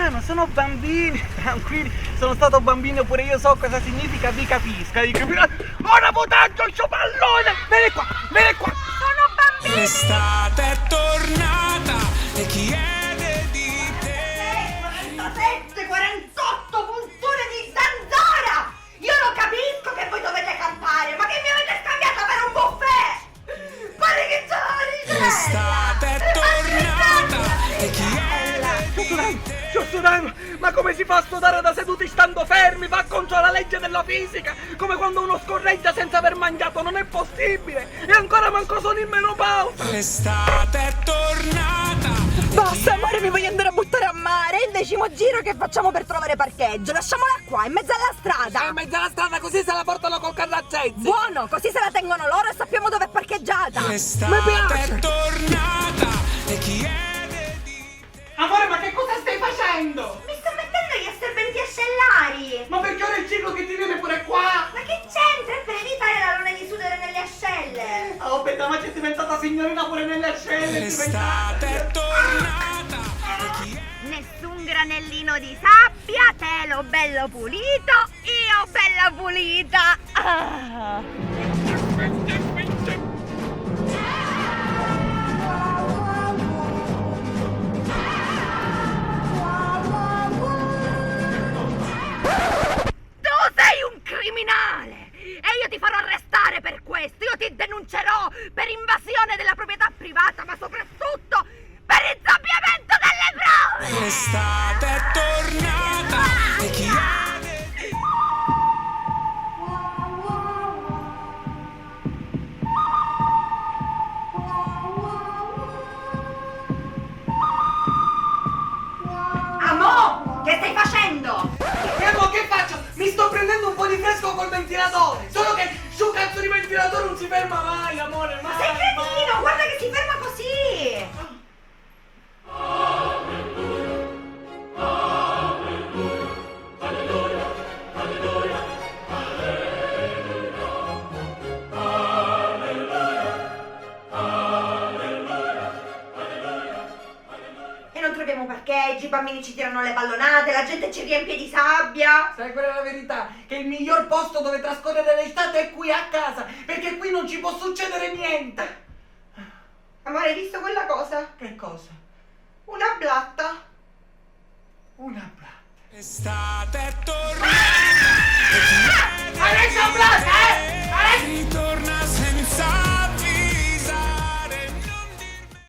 piano, sono bambini, tranquilli, sono stato bambino pure io, so cosa significa, vi capisco. Ora votaggio il suo pallone, vieni qua, Sono bambini! L'estate è tornata e chiede di te. 47, 48 punture di zanzara! Io lo capisco che voi dovete campare, ma che mi avete scambiato per un buffet! Ma di che giovani! L'estate è tornata e chiede di Sto sudando, ma come si fa a sudare da seduti stando fermi? Va contro la legge della fisica, come quando uno scorreggia senza aver mangiato, non è possibile! E ancora manco sono in menopausa! L'estate è tornata. Basta, amore, mi voglio andare a buttare a mare. È il 10° giro che facciamo per trovare parcheggio. Lasciamola qua, in mezzo alla strada. È in mezzo alla strada, così se la portano col carro a zezzi! Buono, così se la tengono loro e sappiamo dove è parcheggiata. L'estate è tornata e chiede di Amore, ma che cosa stai facendo? Mi sto mettendo gli assorbenti ascellari. Ma perché ora il ciclo che ti viene pure qua? Ma che c'entra? È per evitare l'alone di sudore nelle ascelle. Oh, pensa, ma c'è diventata signorina pure nelle ascelle! l'estate è tornata e chiede Nessun granellino di sabbia, telo bello pulito, io bella pulita. Tu sei un criminale e io ti farò arrestare per questo. Io ti denuncerò per invasione della proprietà privata, ma soprattutto per insabbiamento delle prove. l'estate è tornata e chiede di Amo, che stai facendo? E mo che faccio? Mi sto prendendo un po' di fresco col ventilatore! Solo che su cazzo di ventilatore non si ferma mai, amore, mai! Sei cretino, guarda che si ferma così. E non troviamo parcheggi, i bambini ci tirano le pallonate, la gente ci riempie di sabbia. Sai qual è la verità? Che il miglior posto dove trascorrere l'estate è qui a casa, perché qui non ci può succedere niente! Amore, hai visto quella cosa? Che cosa? Una blatta. Una blatta. l'estate è tornata Adesso blatta, ritorna senza